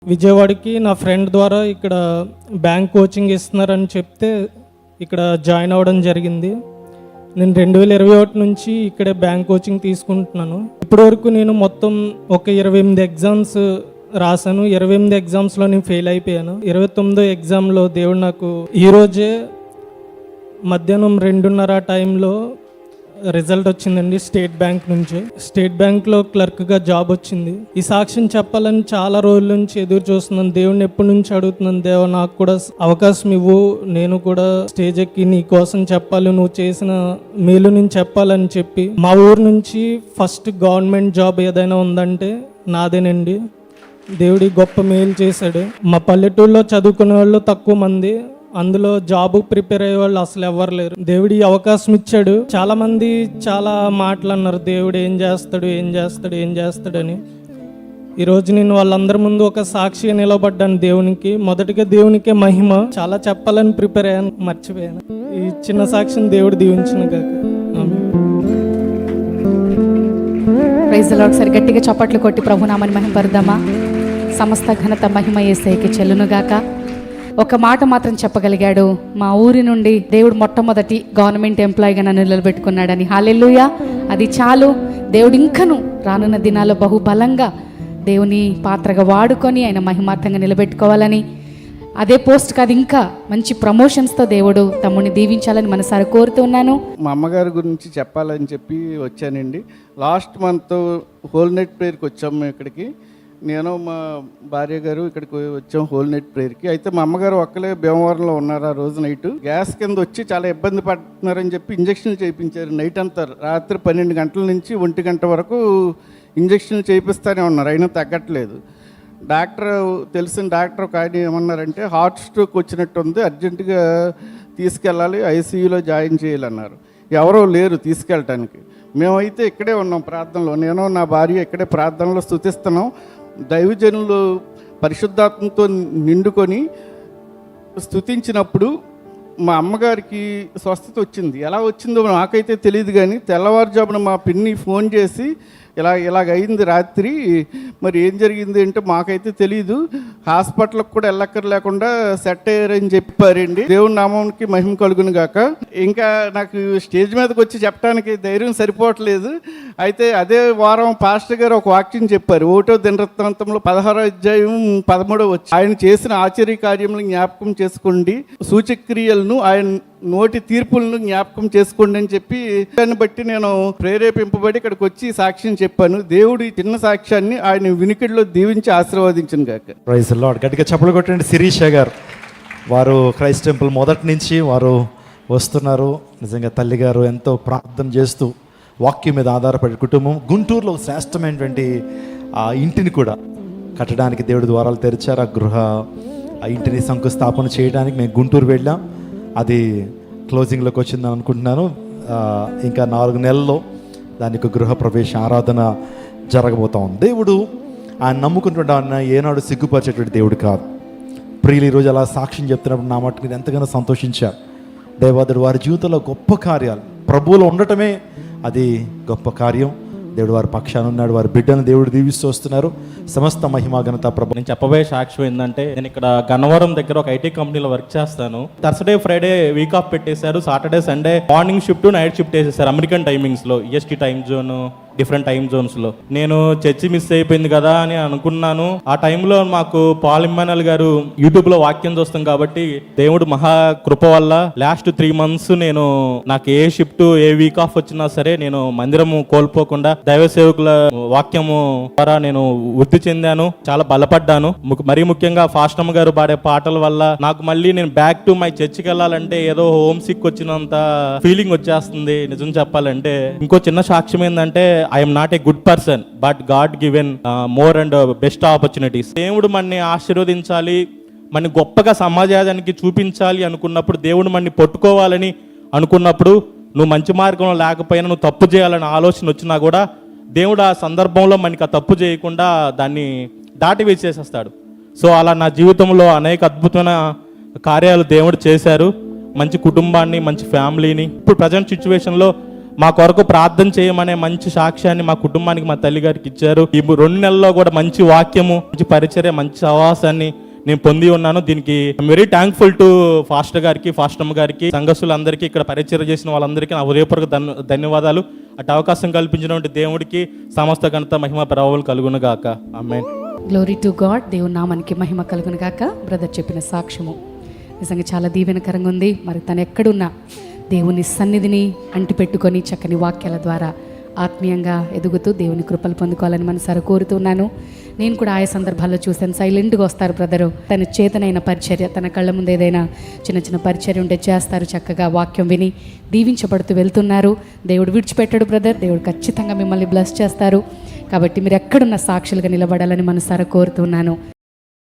విజయవాడకి నా ఫ్రెండ్ ద్వారా ఇక్కడ బ్యాంక్ కోచింగ్ ఇస్తున్నారని చెప్తే ఇక్కడ జాయిన్ అవ్వడం జరిగింది. నేను 2021 నుంచి ఇక్కడే బ్యాంక్ కోచింగ్ తీసుకుంటున్నాను. ఇప్పటివరకు నేను మొత్తం ఒక 28 ఎగ్జామ్స్ రాశాను. 28 ఎగ్జామ్స్లో నేను ఫెయిల్ అయిపోయాను. 29వ ఎగ్జామ్లో దేవుడు నాకు ఈరోజే మధ్యాహ్నం 2:30 టైంలో రిజల్ట్ వచ్చిందండి. స్టేట్ బ్యాంక్ నుంచి స్టేట్ బ్యాంక్లో క్లర్క్గా జాబ్ వచ్చింది. ఈ సాక్ష్యం చెప్పాలని చాలా రోజుల నుంచి ఎదురు చూస్తున్నాను. దేవుడిని ఎప్పటి నుంచి అడుగుతున్నాను, దేవ నాకు కూడా అవకాశం ఇవ్వు, నేను కూడా స్టేజ్ ఎక్కి నీ కోసం చెప్పాలి, నువ్వు చేసిన మేలు నేను చెప్పాలని చెప్పి. మా ఊరు నుంచి ఫస్ట్ గవర్నమెంట్ జాబ్ ఏదైనా ఉందంటే నాదేనండి. దేవుడి గొప్ప మేలు చేశాడు. మా పల్లెటూరులో చదువుకునే వాళ్ళు తక్కువ మంది, అందులో జాబ్ ప్రిపేర్ అయ్యే వాళ్ళు అసలు ఎవరు లేరు. దేవుడి అవకాశం ఇచ్చాడు. చాలా మంది చాలా మాటలు అన్నారు, దేవుడు ఏం చేస్తాడని. ఈరోజు నేను వాళ్ళందరి ముందు ఒక సాక్షిగా నిలబడ్డాను దేవునికి. మొదటిగా దేవునికే మహిమ. చాలా చెప్పాలని ప్రిపేర్ అయ్యాను, మర్చిపోయాను. ఈ చిన్న సాక్షిని దేవుడు దీవించిన గాక. Praise the Lord. ఒకసారి గట్టిగా చప్పట్లు కొట్టి ప్రభునామని మహిమపరుదామా. సమస్త ఘనత మహిమ యేసయ్యకి చెల్లునుగాక. ఒక మాట మాత్రం చెప్పగలిగాడు, మా ఊరి నుండి దేవుడు మొట్టమొదటి గవర్నమెంట్ ఎంప్లాయీగా నన్ను నిలబెట్టుకున్నాడని. హల్లెలూయా. అది చాలు. దేవుడు ఇంకను రానున్న దినాల్లో బహుబలంగా దేవుని పాత్రగా వాడుకొని ఆయన మహిమార్థంగా నిలబెట్టుకోవాలని, అదే పోస్ట్కి అది ఇంకా మంచి ప్రమోషన్స్తో దేవుడు తమ్ముడిని దీవించాలని మనసారి కోరుతున్నాను. మా అమ్మగారి గురించి చెప్పాలని చెప్పి వచ్చానండి. లాస్ట్ మంత్ హోల్ నైట్ ప్రేయర్కి వచ్చాము ఇక్కడికి. నేను మా భార్య గారు ఇక్కడికి వచ్చాం హోల్ నైట్ ప్రేయర్కి. అయితే మా అమ్మగారు ఒక్కలే భీమవరంలో ఉన్నారు. ఆ రోజు నైట్ గ్యాస్ కింద వచ్చి చాలా ఇబ్బంది పడుతున్నారని చెప్పి ఇంజక్షన్లు చేయించారు. నైట్ అంతా రాత్రి 12 గంటల నుంచి 1 గంట వరకు ఇంజక్షన్లు చేయిస్తూనే ఉన్నారు, అయినా తగ్గట్లేదు. తెలిసిన డాక్టర్ ఒక ఆయన ఏమన్నారంటే హార్ట్ స్ట్రోక్ వచ్చినట్టుంది, అర్జెంటుగా తీసుకెళ్ళాలి, ఐసీయూలో జాయిన్ చేయాలన్నారు. ఎవరో లేరు తీసుకెళ్ళటానికి. మేమైతే ఇక్కడే ఉన్నాం ప్రార్థనలో. నేను నా భార్య ఇక్కడే ప్రార్థనలో స్తుతిస్తున్నాం. దైవజనులు పరిశుద్ధాత్మతో నిండుకొని స్తుతించినప్పుడు మా అమ్మగారికి స్వస్థత వచ్చింది. ఎలా వచ్చిందో నాకైతే తెలియదు, కానీ తెల్లవారుజామున మా పిన్ని ఫోన్ చేసి ఇలాగ అయింది రాత్రి, మరి ఏం జరిగింది అంటే మాకైతే తెలీదు, హాస్పిటల్కి కూడా వెళ్ళక్కర్లేకుండా సెట్ అయ్యారని చెప్పారండి. దేవుని నామానికి మహిమ కలుగును గాక. ఇంకా నాకు స్టేజ్ మీదకి వచ్చి చెప్పడానికి ధైర్యం సరిపోవట్లేదు. అయితే అదే వారం పాస్టర్ గారు ఒక వాక్యం చెప్పారు. 1వ దినవృత్తాంతంలో 16వ అధ్యాయం 13వ వచ్చి, ఆయన చేసిన ఆశ్చర్య కార్యములను జ్ఞాపకం చేసుకోండి, సూచక్రియలను ఆయన నోటి తీర్పులను జ్ఞాపకం చేసుకోండి అని చెప్పి, దాన్ని బట్టి నేను ప్రేరేపింపబడి ఇక్కడికి వచ్చి సాక్ష్యం చెప్పాను. దేవుడి చిన్న సాక్ష్యాన్ని ఆయన వినికిడిలో దీవించి ఆశీర్వదించను గాక. Praise the Lord. గట్టిగా చప్పట్లు కొట్టండి. శిరీష గారు వారు క్రైస్ట్ టెంపుల్ మొదటి నుంచి వారు వస్తున్నారు. నిజంగా తల్లి గారు ఎంతో ప్రార్థన చేస్తూ వాక్యం మీద ఆధారపడే కుటుంబం. గుంటూరులో శ్రేష్టమైనటువంటి ఆ ఇంటిని కూడా కట్టడానికి దేవుడి ద్వారాలు తెరిచారు. ఆ ఇంటిని శంకుస్థాపన చేయడానికి మేము గుంటూరు వెళ్ళాం. అది క్లోజింగ్లోకి వచ్చిందని అనుకుంటున్నాను. ఇంకా 4 నెలల్లో దానికి గృహప్రవేశ ఆరాధన జరగబోతా ఉంది. దేవుడు ఆయన నమ్ముకుంటుంటే ఆయన ఏనాడు సిగ్గుపరిచేటువంటి దేవుడు కాదు. ప్రియులు ఈరోజు అలా సాక్ష్యం చెప్తున్నప్పుడు నా మట్టుకు మీరు ఎంతగానో సంతోషించారు. దేవాదుడు వారి జీవితంలో గొప్ప కార్యాలు ప్రభువులో ఉండటమే అది గొప్ప కార్యం. దేవుడు వారి పక్షాన ఉన్నాడు. వారి బిడ్డను దేవుడు దీవిస్తూ వస్తున్నారు. సమస్త మహిమా ఘనత ప్రభు. నేను చెప్పబోయే సాక్ష్యం ఏంటంటే, నేను ఇక్కడ గన్నవరం దగ్గర ఒక ఐటీ కంపెనీలో వర్క్ చేస్తాను. థర్స్డే ఫ్రైడే వీక్ ఆఫ్ పెట్టేశారు. Saturday Sunday morning shift night shift వేసేసారు. అమెరికన్ టైమింగ్స్లో, EST time zone, different time జోన్స్లో. నేను చర్చి మిస్ అయిపోయింది కదా అని అనుకున్నాను. ఆ టైంలో మాకు పాల్ ఇమ్మానుయల్ గారు యూట్యూబ్లో వాక్యం చూస్తాం కాబట్టి దేవుడు మహా కృప వల్ల లాస్ట్ 3 months నేను నాకు ఏ షిఫ్ట్ ఏ వీక్ ఆఫ్ వచ్చినా సరే నేను మందిరము కోల్పోకుండా దైవ సేవకుల వాక్యము ద్వారా నేను వృద్ధి చెందాను. చాలా బలపడ్డాను. మరీ ముఖ్యంగా ఫాస్టమ్ గారు పాడే పాటల వల్ల నాకు మళ్ళీ నేను బ్యాక్ టు మై చర్చికి వెళ్ళాలంటే ఏదో హోమ్ సిక్ వచ్చినంత ఫీలింగ్ వచ్చేస్తుంది. నిజం చెప్పాలంటే ఇంకో చిన్న సాక్ష్యం ఏంటంటే, I'm not a good person but God given more and best opportunities. దేవుడు మనని ఆశీర్వదించాలి, మన గొప్పగా సమాజానికి చూపించాలి అనుకున్నప్పుడు, దేవుడు మనని పట్టుకోవాలని అనుకున్నప్పుడు, నువ్వు మంచి మార్గంలో లేకపోయినా నువ్వు తప్పు చేయాలని ఆలోచన వచ్చినా కూడా దేవుడు ఆ సందర్భంలో మనకి ఆ తప్పు చేయకుండా దాన్ని దాటి వేసేసేస్తాడు. సో అలా నా జీవితంలో అనేక అద్భుతమైన కార్యాలు దేవుడు చేశారు. మంచి కుటుంబాన్ని, మంచి ఫ్యామిలీని. ఇప్పుడు ప్రజెంట్ సిచ్యువేషన్లో మా కొరకు ప్రార్థన చేయమనే మంచి సాక్ష్యాన్ని మా కుటుంబానికి మా తల్లి గారికి ఇచ్చారు. ఈ 2 నెలల్లో కూడా మంచి వాక్యము, మంచి పరిచర్య, మంచి సహవాసాన్ని నేను పొంది ఉన్నాను. దీనికి వెరీ థ్యాంక్ఫుల్ టు ఫాస్టర్ గారికి, ఫాస్టమ్మ గారికి, సంఘస్థులందరికీ, ఇక్కడ పరిచర్య చేసిన వాళ్ళందరికీ నా హృదయపూర్వక ధన్యవాదాలు. అటు అవకాశం కల్పించినటువంటి దేవుడికి సమస్త ఘనత, మహిమ, ప్రభావాలు కలుగును గాక. ఆమేన్. Glory to God. దేవుని నామానికి మహిమ కలుగును గాక. బ్రదర్ చెప్పిన సాక్ష్యము నిజంగా చాలా దీవెనకరంగా ఉంది. మరి తను ఎక్కడున్నా దేవుని సన్నిధిని అంటిపెట్టుకొని చక్కని వాక్యాల ద్వారా ఆత్మీయంగా ఎదుగుతూ దేవుని కృపలు పొందుకోవాలని మనసారా కోరుతున్నాను. నేను కూడా ఆయా సందర్భాల్లో చూశాను, సైలెంట్గా వస్తారు బ్రదరు. తన చేతనైన పరిచర్య, తన కళ్ళ ముందు ఏదైనా చిన్న చిన్న పరిచర్య ఉంటే చేస్తారు. చక్కగా వాక్యం విని దీవించబడుతూ వెళ్తున్నారు. దేవుడు విడిచిపెట్టాడు బ్రదర్. దేవుడు ఖచ్చితంగా మిమ్మల్ని బ్లెస్ చేస్తారు. కాబట్టి మీరు ఎక్కడున్న సాక్షులుగా నిలబడాలని మనసారా కోరుతున్నాను.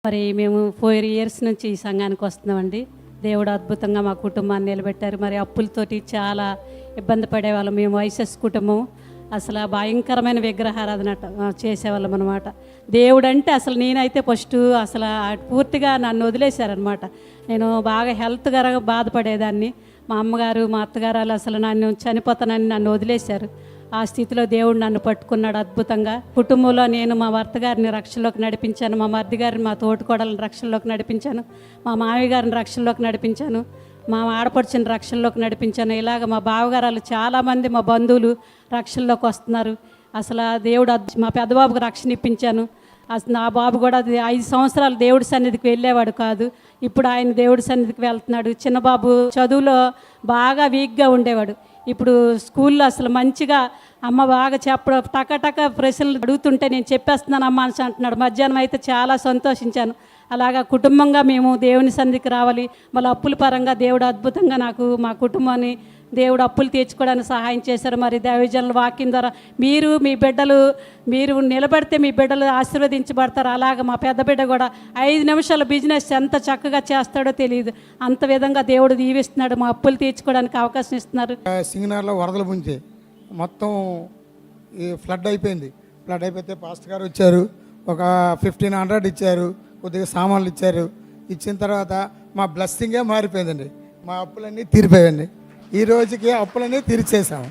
మరి మేము 4 ఇయర్స్ నుంచి ఈ సంఘానికి వస్తున్నామండి. దేవుడు అద్భుతంగా మా కుటుంబాన్ని నిలబెట్టారు. మరి అప్పులతోటి చాలా ఇబ్బంది పడేవాళ్ళం. మేము వైసెస్ కుటుంబం, అసలు భయంకరమైన విగ్రహారాధన చేసేవాళ్ళం అనమాట. దేవుడు అంటే అసలు నేనైతే ఫస్ట్ అసలు పూర్తిగా నన్ను వదిలేశారనమాట. నేను బాగా హెల్త్గా బాధపడేదాన్ని. మా అమ్మగారు, మా అత్తగారు అసలు నన్ను చనిపోతానని నన్ను వదిలేశారు. ఆ స్థితిలో దేవుడు నన్ను పట్టుకున్నాడు అద్భుతంగా. కుటుంబంలో నేను మా భర్త గారిని రక్షణలోకి నడిపించాను, మా మరిది గారిని, మా తోటికోడలను రక్షణలోకి నడిపించాను, మా మావి గారిని రక్షణలోకి నడిపించాను, మా ఆడపడుచుని రక్షణలోకి నడిపించాను. ఇలాగ మా బావగారాలు చాలామంది మా బంధువులు రక్షణలోకి వస్తున్నారు. అసలు దేవుడు మా పెద్దబాబుకు రక్షణ ఇప్పించాను. అసలు నా బాబు కూడా 5 సంవత్సరాలు దేవుడి సన్నిధికి వెళ్ళేవాడు కాదు. ఇప్పుడు ఆయన దేవుడి సన్నిధికి వెళ్తున్నాడు. చిన్నబాబు చదువులో బాగా వీక్గా ఉండేవాడు. ఇప్పుడు స్కూల్లో అసలు మంచిగా అమ్మ బాగా చెప్పడం, టక ప్రశ్నలు అడుగుతుంటే నేను చెప్పేస్తున్నాను అమ్మ అని అంటున్నాడు. మధ్యాహ్నం అయితే చాలా సంతోషించాను. అలాగా కుటుంబంగా మేము దేవుని సన్నిధికి రావాలి. మళ్ళీ అప్పుల పరంగా దేవుడు అద్భుతంగా నాకు, మా కుటుంబాన్ని దేవుడు అప్పులు తీర్చుకోవడానికి సహాయం చేశారు. మరి దైవజనుల వాక్యం ద్వారా మీ బిడ్డలు మీరు నిలబడితే మీ బిడ్డలు ఆశీర్వదించబడతారు. అలాగ మా పెద్ద బిడ్డ కూడా 5 నిమిషాల బిజినెస్ ఎంత చక్కగా చేస్తాడో తెలియదు, అంత విధంగా దేవుడు దీవిస్తున్నాడు. మా అప్పులు తీర్చుకోవడానికి అవకాశం ఇస్తున్నారు. సింగనార్లో వరదలు పుంచి మొత్తం ఈ ఫ్లడ్ అయిపోయింది. ఫ్లడ్ అయిపోతే పాస్టర్ గారు వచ్చారు, ఒక 1500 ఇచ్చారు, కొద్దిగా సామాన్లు ఇచ్చారు. ఇచ్చిన తర్వాత మా బ్లెస్సింగే మారిపోయిందండి. మా అప్పులన్నీ తీరిపోయాయండి. ఈ రోజుకి అప్పులన్నీ తీర్చేసాము.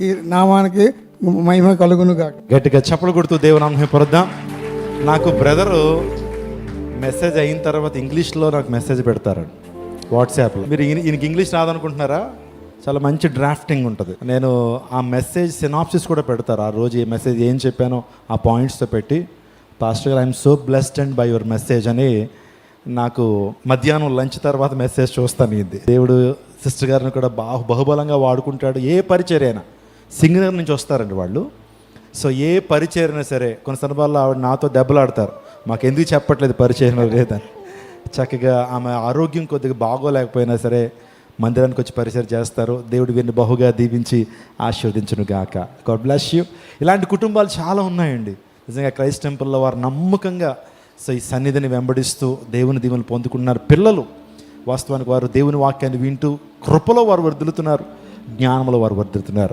ఈ నామానికి మహిమ కలుగునుగా. గట్టిగా చప్పలు కొడుతూ దేవుని పొరుద్దాం. నాకు బ్రదరు మెసేజ్ అయిన తర్వాత ఇంగ్లీష్లో నాకు మెసేజ్ పెడతారు వాట్సాప్లో. మీరు ఈయనకి ఇంగ్లీష్ రాదనుకుంటున్నారా? చాలా మంచి డ్రాఫ్టింగ్ ఉంటుంది. నేను ఆ మెసేజ్ సినాప్సిస్ కూడా పెడతారు. ఆ రోజు ఈ మెసేజ్ ఏం చెప్పానో ఆ పాయింట్స్తో పెట్టి, పాస్టర్ గారు I'm so blessed and by your message అని నాకు మధ్యాహ్నం లంచ్ తర్వాత మెసేజ్ చూస్తాను. ఇది దేవుడు సిస్టర్ గారిని కూడా బహుబలంగా వాడుకుంటాడు. ఏ పరిచర్య అయినా సింగనగర్ నుంచి వస్తారండి వాళ్ళు. సో ఏ పరిచర్య అయినా సరే కొన్ని సందర్భాల్లో ఆవిడ నాతో దెబ్బలాడతారు, మాకు ఎందుకు చెప్పట్లేదు పరిచయం లేదని. చక్కగా ఆమె ఆరోగ్యం కొద్దిగా బాగోలేకపోయినా సరే మందిరానికి వచ్చి పరిచయం చేస్తారు. దేవుడు వీరిని బహుగా దీవించి ఆశీర్వదించును గాక. God bless you. ఇలాంటి కుటుంబాలు చాలా ఉన్నాయండి నిజంగా. క్రైస్ట్ టెంపుల్లో వారు నమ్మకంగా ఈ సన్నిధిని వెంబడిస్తూ దేవుని దీవెనలు పొందుకున్నారు. పిల్లలు వాస్తవానికి వారు దేవుని వాక్యాన్ని వింటూ కృపలో వారు వర్ధిల్లుతున్నారు, జ్ఞానంలో వారు వర్ధిల్లుతున్నారు.